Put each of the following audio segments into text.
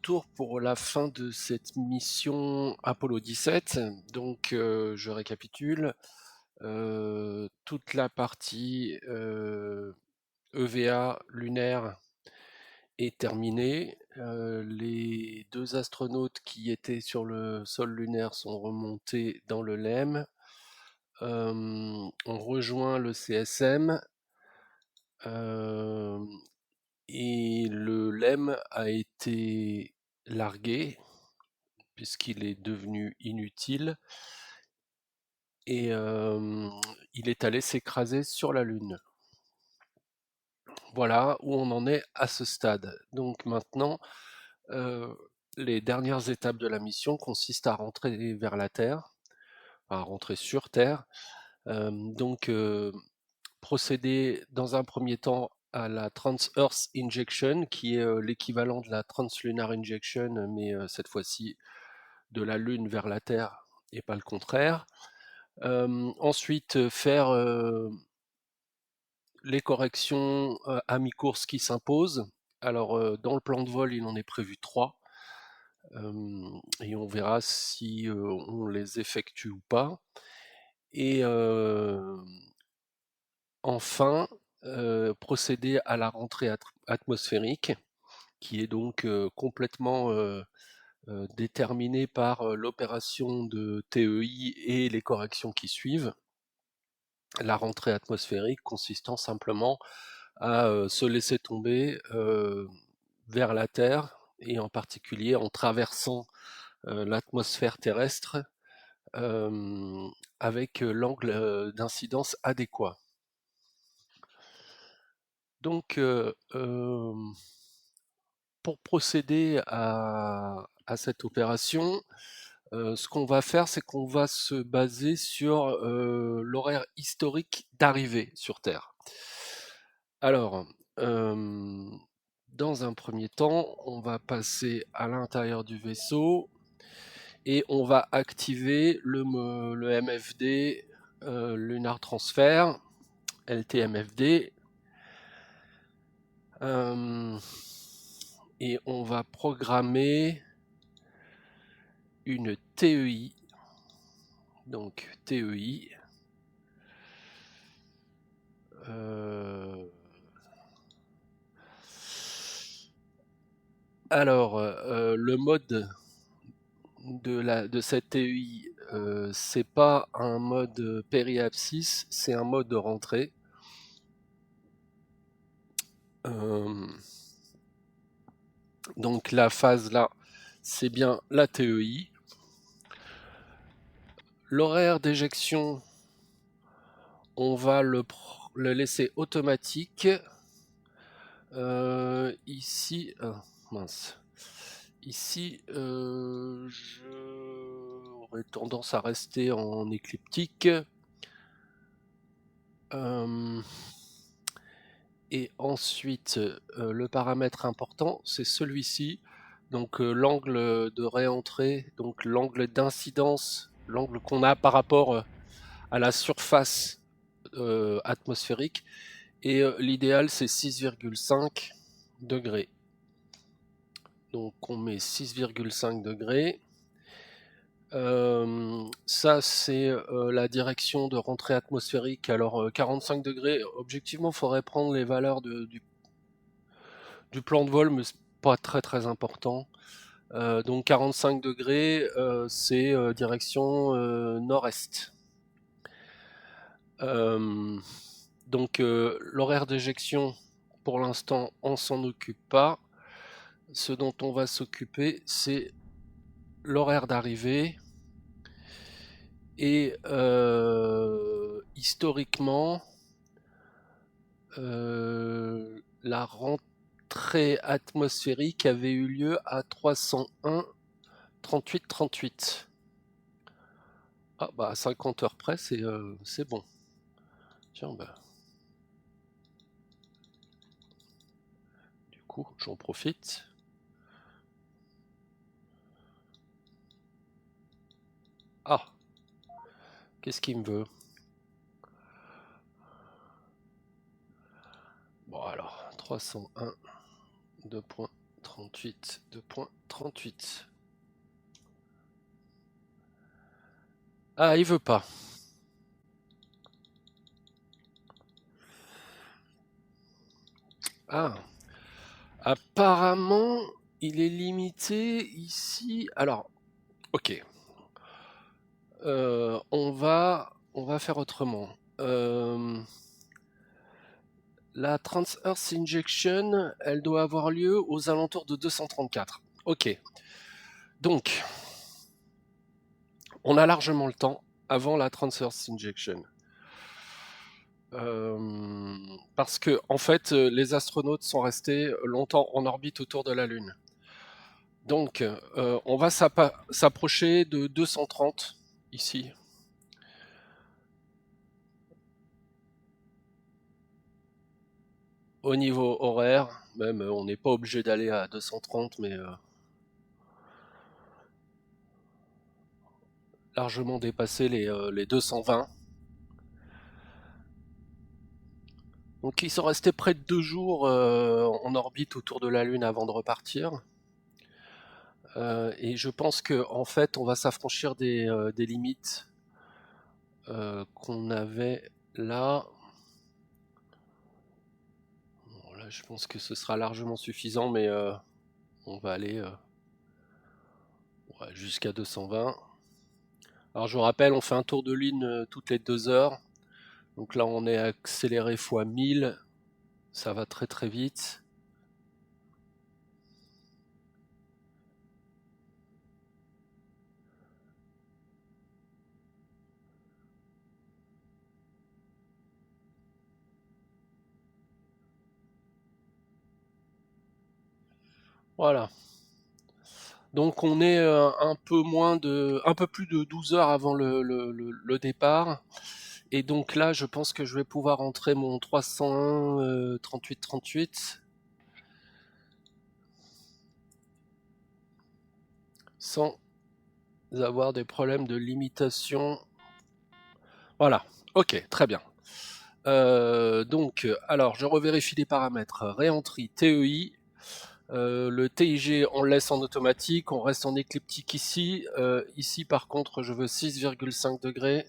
retour pour la fin de cette mission Apollo 17. Donc, je récapitule. Toute la partie EVA lunaire est terminée. Les 2 astronautes qui étaient sur le sol lunaire sont remontés dans le LEM. On rejoint le CSM. Et le LEM a été largué puisqu'il est devenu inutile et il est allé s'écraser sur la Lune. Voilà où on en est à ce stade. Donc maintenant, les dernières étapes de la mission consistent à rentrer vers la Terre, à rentrer sur Terre. Donc procéder dans un premier temps à la Trans-Earth Injection, qui est l'équivalent de la Trans-Lunar Injection, mais cette fois-ci de la Lune vers la Terre et pas le contraire. Ensuite, faire les corrections à mi-course qui s'imposent. Alors, dans le plan de vol, il en est prévu 3. Et on verra si on les effectue ou pas. Et enfin, procéder à la rentrée atmosphérique, qui est donc complètement déterminée par l'opération de TEI et les corrections qui suivent. La rentrée atmosphérique consistant simplement à se laisser tomber vers la Terre, et en particulier en traversant l'atmosphère terrestre avec l'angle d'incidence adéquat. Donc, pour procéder à cette opération, ce qu'on va faire, c'est qu'on va se baser sur l'horaire historique d'arrivée sur Terre. Alors, dans un premier temps, on va passer à l'intérieur du vaisseau et on va activer le MFD Lunar Transfer, LTMFD. Et on va programmer une TEI. Donc TEI. Alors, le mode de cette TEI, c'est pas un mode périapsis, c'est un mode de rentrée. Donc la phase là, c'est bien la TEI. L'horaire d'éjection, on va le laisser automatique. Ici, mince. Ici, j'aurais tendance à rester en écliptique. Et ensuite, le paramètre important, c'est celui-ci. Donc l'angle de réentrée, donc l'angle d'incidence, l'angle qu'on a par rapport à la surface atmosphérique. Et l'idéal, c'est 6,5 degrés. Donc on met 6,5 degrés. Ça, c'est la direction de rentrée atmosphérique. Alors 45 degrés, objectivement, il faudrait prendre les valeurs du plan de vol, mais c'est pas très très important. Donc 45 degrés, c'est direction nord-est. Donc l'horaire d'éjection, pour l'instant, on s'en occupe pas. Ce dont on va s'occuper, c'est l'horaire d'arrivée. Et historiquement, la rentrée atmosphérique avait eu lieu à 301 38 38. Ah bah à 50 heures près, c'est bon. Tiens, bah du coup, j'en profite. Ah, qu'est-ce qu'il me veut? Bon alors, 301 2.38. 38, 2.38. Ah, il veut pas. Ah, apparemment, il est limité ici. Alors, ok. On va faire autrement. La Trans-Earth Injection, elle doit avoir lieu aux alentours de 234. Ok. Donc, on a largement le temps avant la Trans-Earth Injection. Parce que, en fait, les astronautes sont restés longtemps en orbite autour de la Lune. Donc, on va s'approcher de 230 ici. Au niveau horaire, même on n'est pas obligé d'aller à 230, mais largement dépasser les 220. Donc ils sont restés près de 2 jours en orbite autour de la Lune avant de repartir. Et je pense que en fait, on va s'affranchir des limites qu'on avait là. Bon, là, je pense que ce sera largement suffisant, mais on va aller ouais, jusqu'à 220. Alors je vous rappelle, on fait un tour de Lune toutes les 2 heures. Donc là, on est accéléré x 1000. Ça va très très vite. Voilà. Donc on est un peu plus de 12 heures avant le départ. Et donc là, je pense que je vais pouvoir entrer mon 301 38 sans avoir des problèmes de limitation. Voilà. Ok, très bien. Donc, alors, je revérifie les paramètres. Réentrie, TEI. Le TIG, on le laisse en automatique. On reste en écliptique ici. Ici, par contre, je veux 6,5 degrés.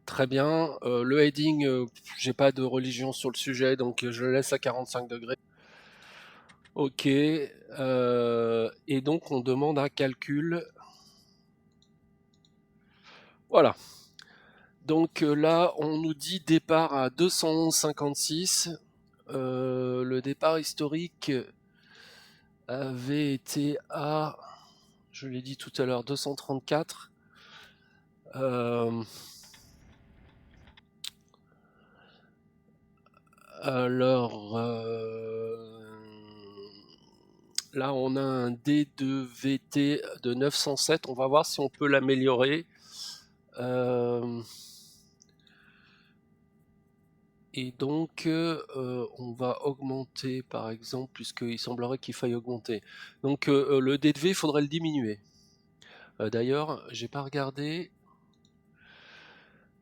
Très bien. Le heading, j'ai pas de religion sur le sujet, donc je le laisse à 45 degrés. Ok. Et donc on demande un calcul. Voilà. Donc là, on nous dit départ à 211,56. Le départ historique avait été à, je l'ai dit tout à l'heure, 234. Alors, là, on a un D2VT de 907. On va voir si on peut l'améliorer. Et donc, on va augmenter, par exemple, puisqu'il semblerait qu'il faille augmenter. Donc, le D2V, il faudrait le diminuer. D'ailleurs, j'ai pas regardé.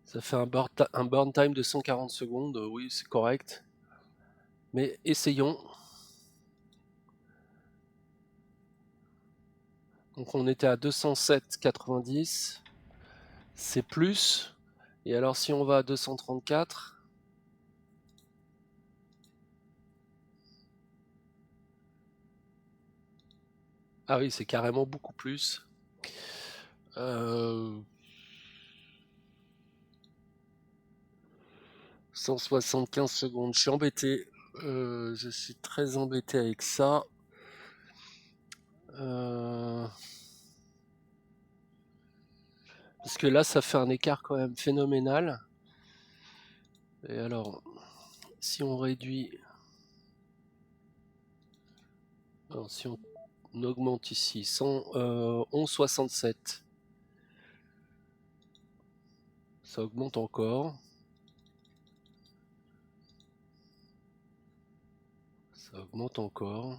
Ça fait un burn time de 140 secondes. Oui, c'est correct. Mais essayons. Donc, on était à 207,90. C'est plus. Et alors, si on va à 234... Ah oui, c'est carrément beaucoup plus. 175 secondes. Je suis embêté. Je suis très embêté avec ça. Parce que là, ça fait un écart quand même phénoménal. Et alors, si on réduit... Alors, si on augmente ici, 11,67. Ça augmente encore. Ça augmente encore.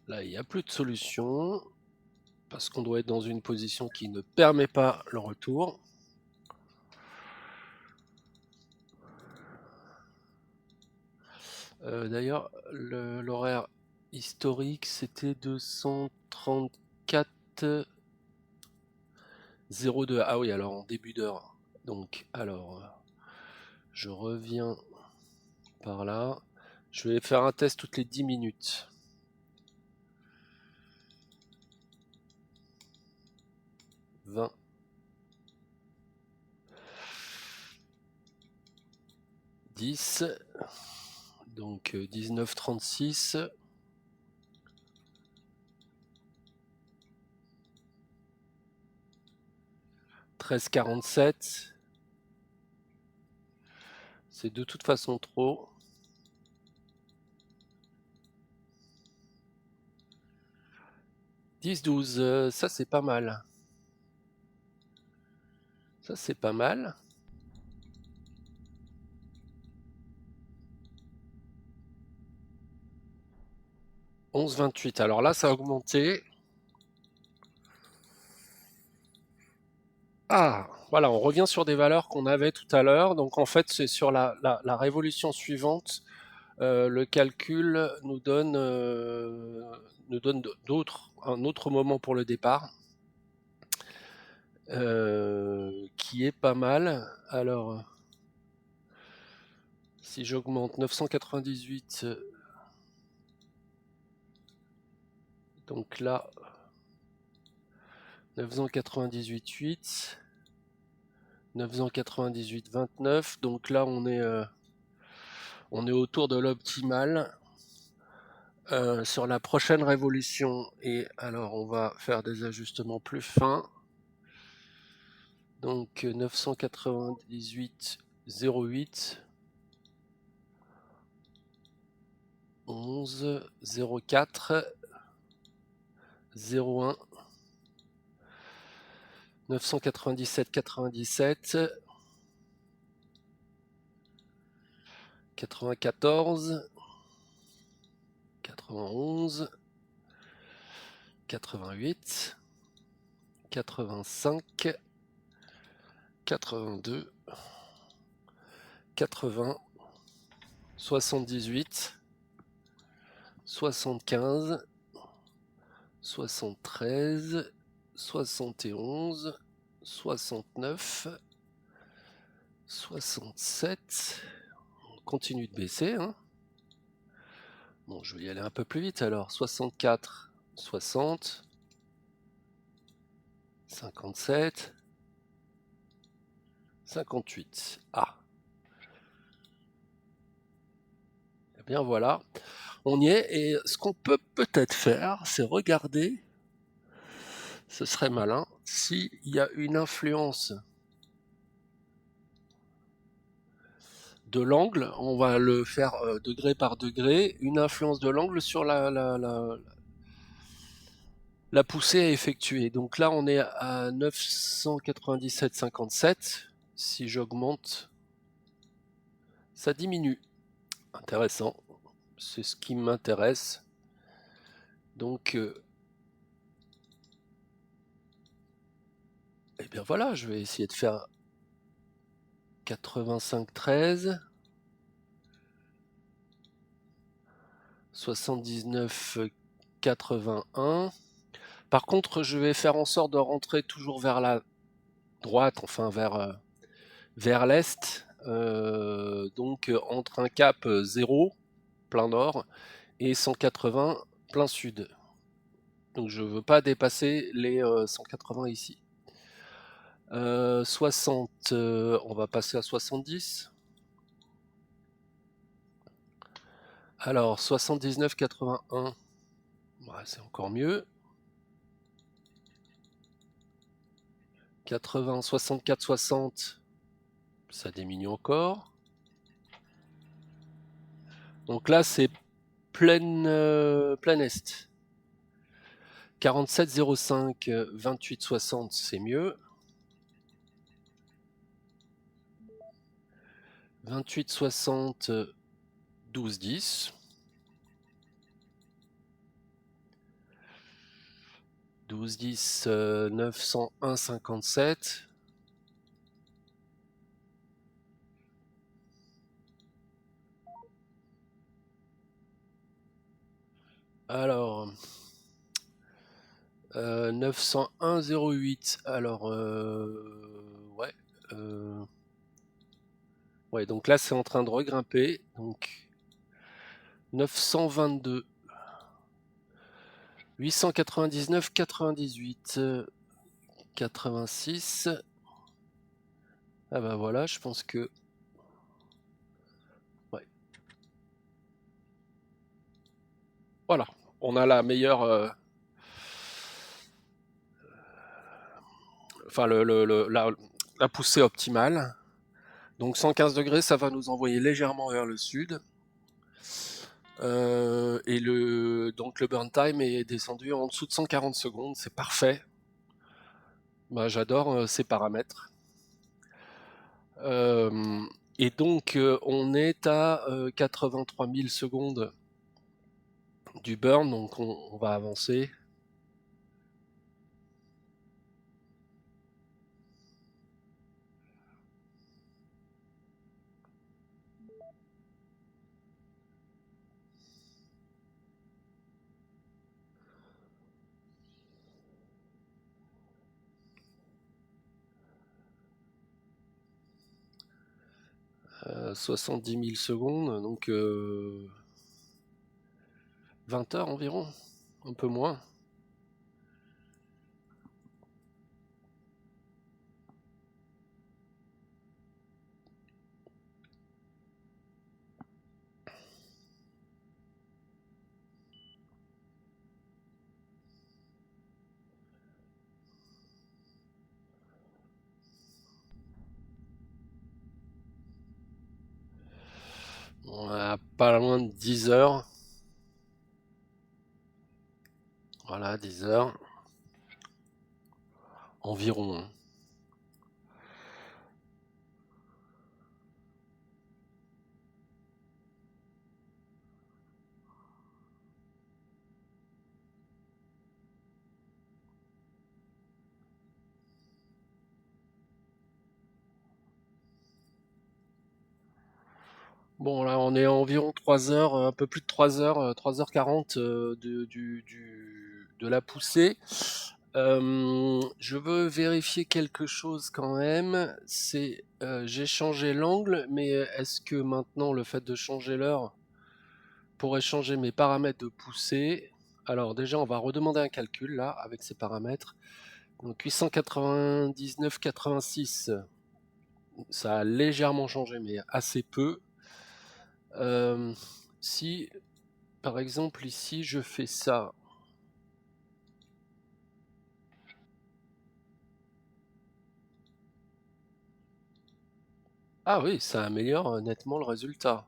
Là, il n'y a plus de solution. parce qu'on doit être dans une position qui ne permet pas le retour. D'ailleurs, l'horaire historique, c'était 234,02. Ah oui, alors en début d'heure. Donc, alors, je reviens par là. Je vais faire un test toutes les 10 minutes. 20. 10. Donc 19,36. 13,47. C'est de toute façon trop. 10,12. Ça c'est pas mal. Ça c'est pas mal. 11,28. Alors là ça a augmenté. Ah, voilà, on revient sur des valeurs qu'on avait tout à l'heure. Donc en fait, c'est sur la révolution suivante, le calcul nous donne un autre moment pour le départ, qui est pas mal. Alors, si j'augmente 998, donc là, 998,8, 998,29, donc là on est autour de l'optimal. Sur la prochaine révolution, et alors on va faire des ajustements plus fins. Donc 998,08, 11, 04, 01, 997,97, 94, 91, 88, 85, 82, 80, 78, 75, 73, 71, 69, 67. On continue de baisser, hein. Bon, je vais y aller un peu plus vite alors. 64, 60, 57, 58. Ah. Eh bien voilà, on y est. Et ce qu'on peut peut-être faire, c'est regarder, ce serait malin, s'il y a une influence de l'angle. On va le faire degré par degré. Une influence de l'angle sur la poussée à effectuer. Donc là, on est à 997,57. Si j'augmente, ça diminue. Intéressant. C'est ce qui m'intéresse. Donc, eh bien voilà, je vais essayer de faire 85,13, 79,81. Par contre, je vais faire en sorte de rentrer toujours vers la droite, enfin vers l'est, donc entre un cap 0, plein nord, et 180, plein sud. Donc je ne veux pas dépasser les 180 ici. 60, on va passer à 70. Alors 79,81, ouais, c'est encore mieux. 80, 64, 60, ça diminue encore. Donc là, c'est plein est. 47,05, 28,60, c'est mieux. 28,60, 12,10. 12, 10, 901,57. Alors, 901,08. Alors, ouais. Ouais, donc là, c'est en train de regrimper. Donc, 922. 899, 98, 86. Ah bah voilà, je pense que... Ouais. Voilà, on a la meilleure... Enfin, la poussée optimale. Donc 115 degrés, ça va nous envoyer légèrement vers le sud. Et donc le burn time est descendu en dessous de 140 secondes, c'est parfait. Bah, j'adore ces paramètres. Et donc on est à 83 000 secondes du burn, donc on va avancer. « 70 000 secondes, donc 20 heures environ, un peu moins. On a pas loin de 10 heures. Voilà, 10 heures. Environ. Bon, là, on est à environ 3 heures, un peu plus de 3 heures, 3h40 de la poussée. Je veux vérifier quelque chose quand même. J'ai changé l'angle, mais est-ce que maintenant le fait de changer l'heure pourrait changer mes paramètres de poussée? Alors déjà, on va redemander un calcul là avec ces paramètres. Donc 899,86, ça a légèrement changé, mais assez peu. Si par exemple ici je fais ça, ah oui, ça améliore nettement le résultat.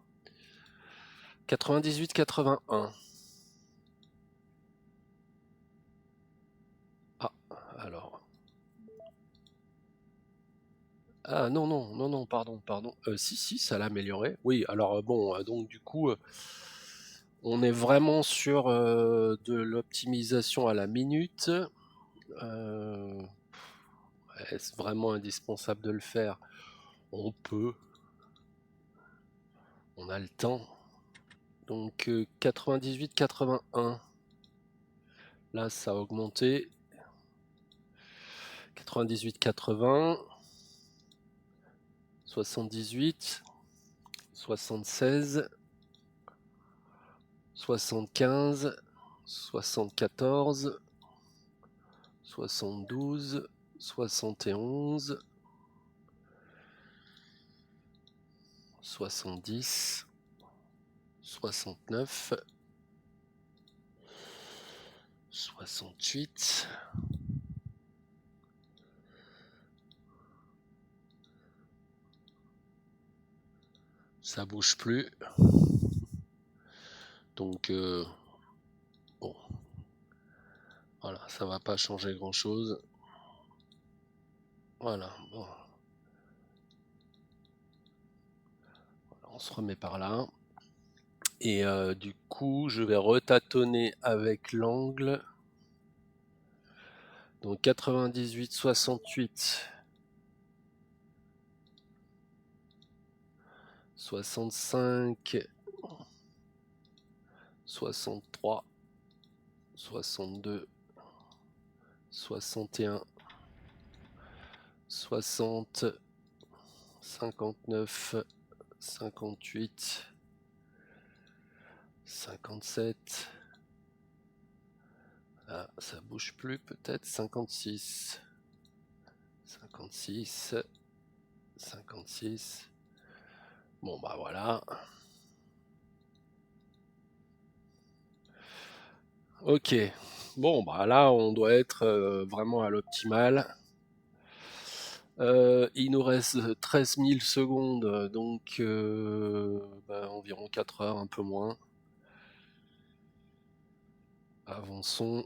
98,81. Ah, alors. Ah non, non, non, non, pardon, pardon. Si, ça l'a amélioré. Oui, alors bon, donc du coup, on est vraiment sur de l'optimisation à la minute. Est-ce vraiment indispensable de le faire? On peut, on a le temps. Donc 98,81. Là, ça a augmenté. 98,80. 78. 76. 75. 74. 72. 71. 70. 69. 68. Ça bouge plus. Donc bon, voilà, ça va pas changer grand chose. Voilà, bon. On se remet par là. Et du coup, je vais retâtonner avec l'angle. Donc 98, 68, 65, 63, 62, 61, 60, 59, 58, 57. Ah, ça bouge plus peut-être. 56, 56, 56. Bon bah voilà. Ok. Bon bah là on doit être vraiment à l'optimal. Il nous reste 13 000 secondes, donc environ 4 heures, un peu moins. Avançons.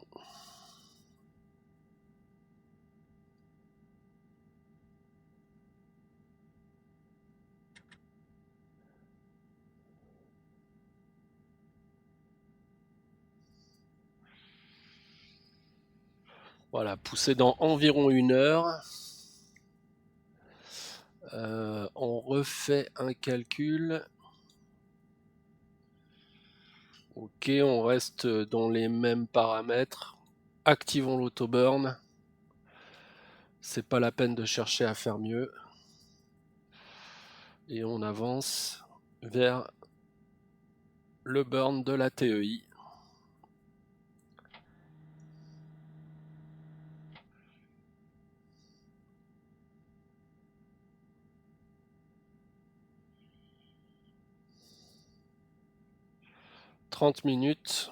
Voilà, pousser dans environ 1 heure. On refait un calcul. Ok, on reste dans les mêmes paramètres. Activons l'auto-burn. C'est pas la peine de chercher à faire mieux. Et on avance vers le burn de la TEI. « 30 minutes.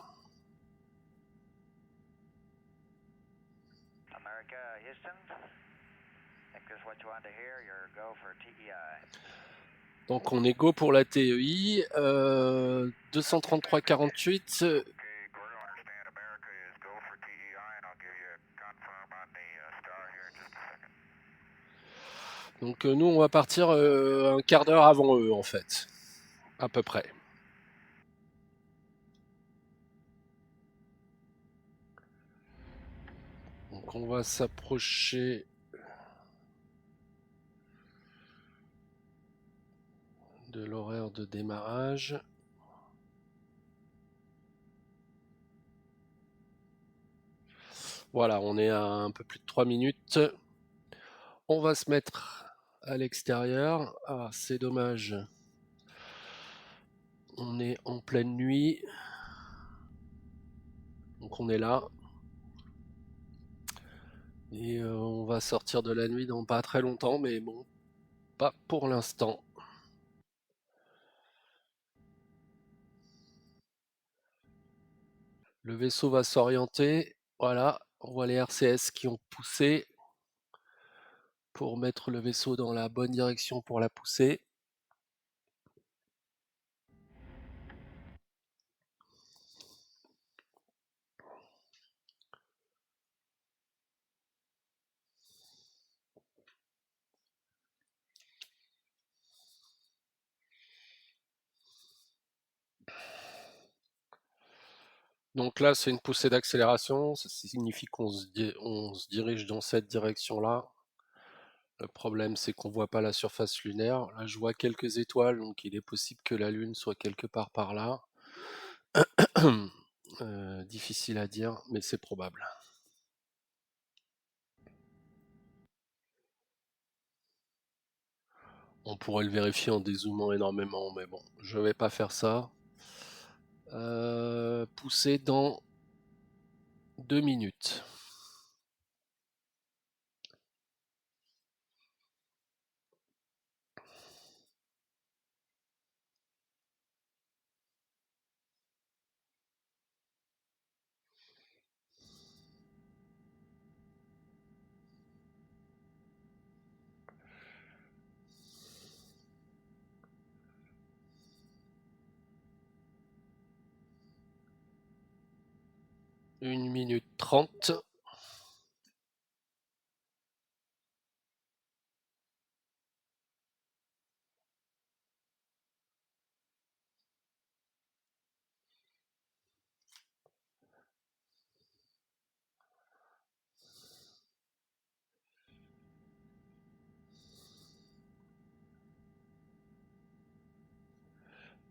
America, Houston. I think this is what you want to hear. Your go for TEI. Donc on est go pour la TEI. 233,48. Donc nous on va partir un quart d'heure avant eux en fait. À peu près. Donc on va s'approcher de l'horaire de démarrage. Voilà, on est à un peu plus de 3 minutes. On va se mettre à l'extérieur. Ah, c'est dommage. On est en pleine nuit. Donc on est là. Et on va sortir de la nuit dans pas très longtemps, mais bon, pas pour l'instant. Le vaisseau va s'orienter. Voilà, on voit les RCS qui ont poussé pour mettre le vaisseau dans la bonne direction pour la pousser. Donc là, c'est une poussée d'accélération. Ça signifie qu'on se dirige dans cette direction-là. Le problème, c'est qu'on voit pas la surface lunaire. Là, je vois quelques étoiles, donc il est possible que la Lune soit quelque part par là. Difficile à dire, mais c'est probable. On pourrait le vérifier en dézoomant énormément, mais bon, je vais pas faire ça. Pousser dans 2 minutes. Une minute 30.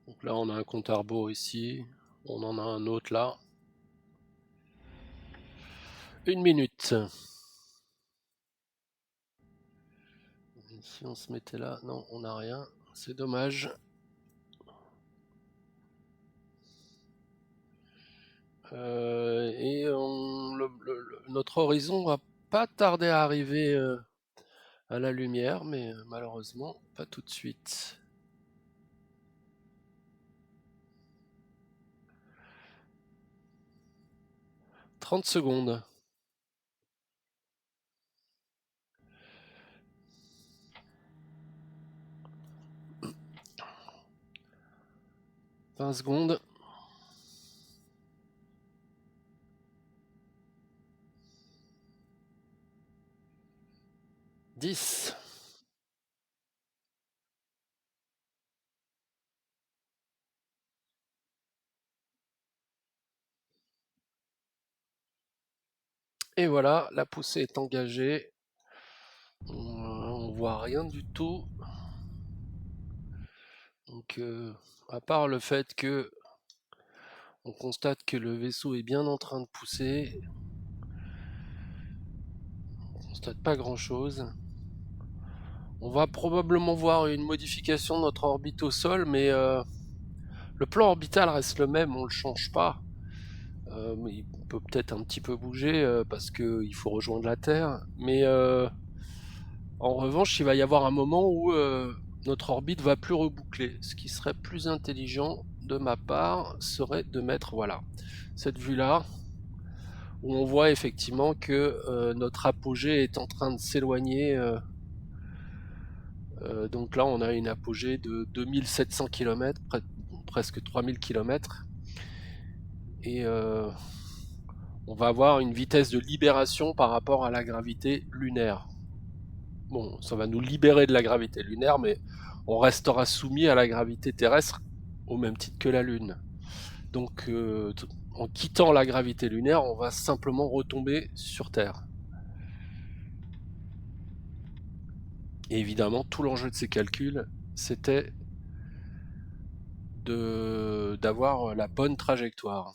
Donc là, on a un compte à rebours ici. On en a un autre là. 1 minute. Si on se mettait là, non, on n'a rien. C'est dommage. Et notre horizon va pas tarder à arriver à la lumière, mais malheureusement, pas tout de suite. 30 secondes. 20 secondes. 10. Et voilà, la poussée est engagée. On voit rien du tout. Donc, à part le fait que on constate que le vaisseau est bien en train de pousser, on constate pas grand chose. On va probablement voir une modification de notre orbite au sol, mais le plan orbital reste le même, on le change pas. Il peut peut-être un petit peu bouger parce qu'il faut rejoindre la Terre, mais en revanche, il va y avoir un moment où notre orbite va plus reboucler. Ce qui serait plus intelligent de ma part serait de mettre voilà cette vue-là, où on voit effectivement que notre apogée est en train de s'éloigner. Donc là, on a une apogée de 2700 km, presque 3000 km, et on va avoir une vitesse de libération par rapport à la gravité lunaire. Bon, ça va nous libérer de la gravité lunaire, mais on restera soumis à la gravité terrestre au même titre que la Lune. Donc, en quittant la gravité lunaire, on va simplement retomber sur Terre. Et évidemment, tout l'enjeu de ces calculs, c'était d'avoir la bonne trajectoire.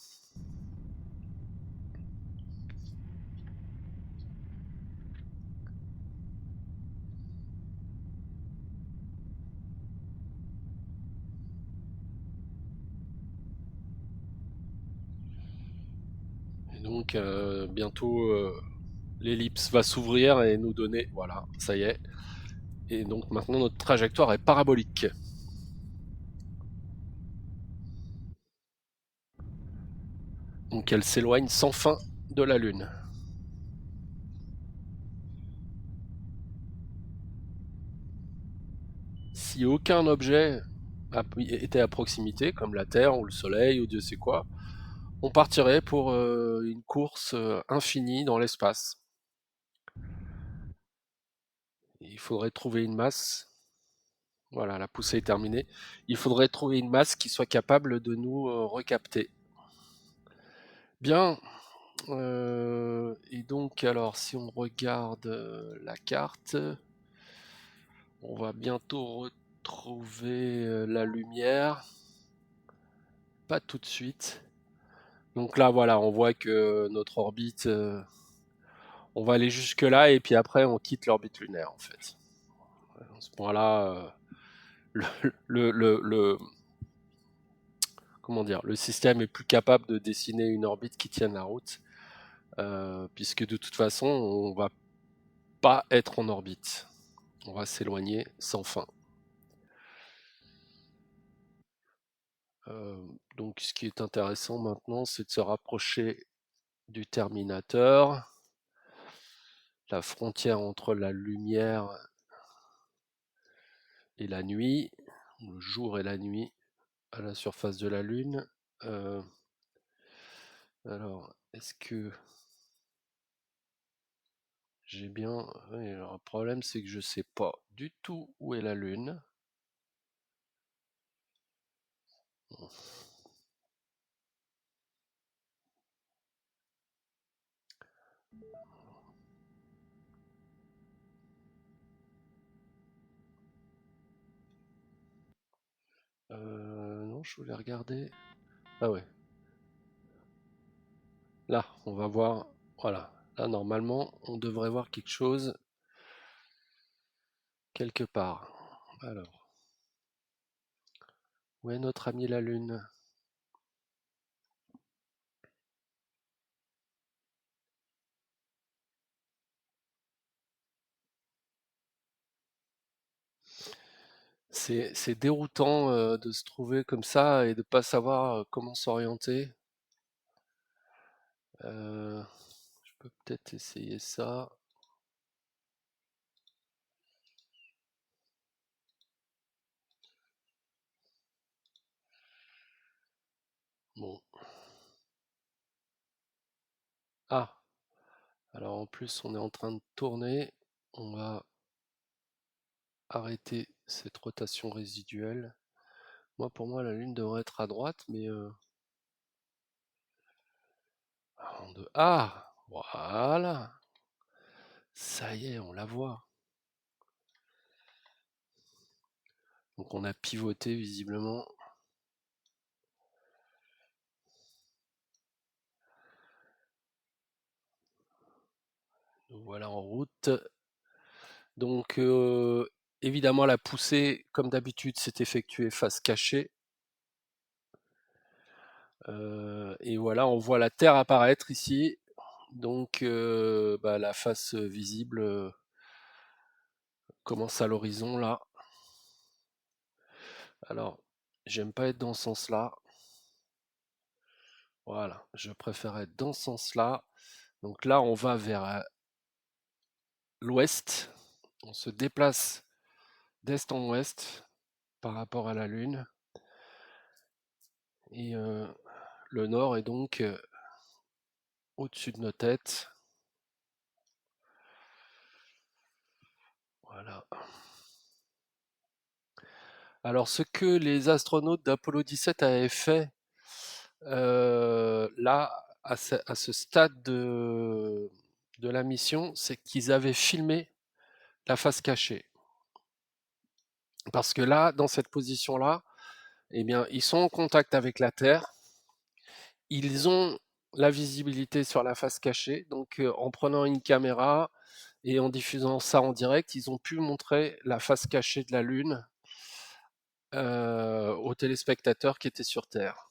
Et donc, bientôt, l'ellipse va s'ouvrir et nous donner, voilà, ça y est. Et donc maintenant, notre trajectoire est parabolique. Donc elle s'éloigne sans fin de la Lune. Si aucun objet était à proximité, comme la Terre ou le Soleil ou Dieu sait quoi, on partirait pour une course infinie dans l'espace. Il faudrait trouver une masse. Voilà, la poussée est terminée. Il faudrait trouver une masse qui soit capable de nous recapter. Bien. Et donc, alors, si on regarde la carte, on va bientôt retrouver la lumière. Pas tout de suite. Donc là, voilà, on voit que notre orbite, on va aller jusque là et puis après, on quitte l'orbite lunaire, en fait. À ce point-là, le, comment dire, le système est plus capable de dessiner une orbite qui tienne la route, puisque de toute façon, on va pas être en orbite. On va s'éloigner sans fin. Donc ce qui est intéressant maintenant, c'est de se rapprocher du terminateur, la frontière entre la lumière et la nuit, le jour et la nuit à la surface de la Lune. Alors, est-ce que j'ai bien... Oui, alors, le problème, c'est que je sais pas du tout où est la Lune. Non, je voulais regarder. Ah ouais. Là, on va voir. Voilà. Là, normalement, on devrait voir quelque chose quelque part. Alors, où est notre ami la Lune? C'est déroutant de se trouver comme ça et de pas savoir comment s'orienter. Je peux peut-être essayer ça. Bon. Ah, alors en plus on est en train de tourner. On va arrêter cette rotation résiduelle. Moi, pour moi, la Lune devrait être à droite, mais ah, voilà. Ça y est, on la voit. Donc on a pivoté visiblement. Nous voilà en route. Donc évidemment la poussée, comme d'habitude, s'est effectuée face cachée. Et voilà, on voit la Terre apparaître ici. Donc la face visible commence à l'horizon là. Alors, j'aime pas être dans ce sens-là. Voilà, je préfère être dans ce sens-là. Donc là, on va vers l'ouest. On se déplace d'est en ouest par rapport à la Lune. Et le nord est donc au-dessus de nos têtes. Voilà. Alors, ce que les astronautes d'Apollo 17 avaient fait là, à ce stade de la mission, c'est qu'ils avaient filmé la face cachée. Parce que là, dans cette position-là, eh bien, ils sont en contact avec la Terre. Ils ont la visibilité sur la face cachée. Donc, en prenant une caméra et en diffusant ça en direct, ils ont pu montrer la face cachée de la Lune aux téléspectateurs qui étaient sur Terre.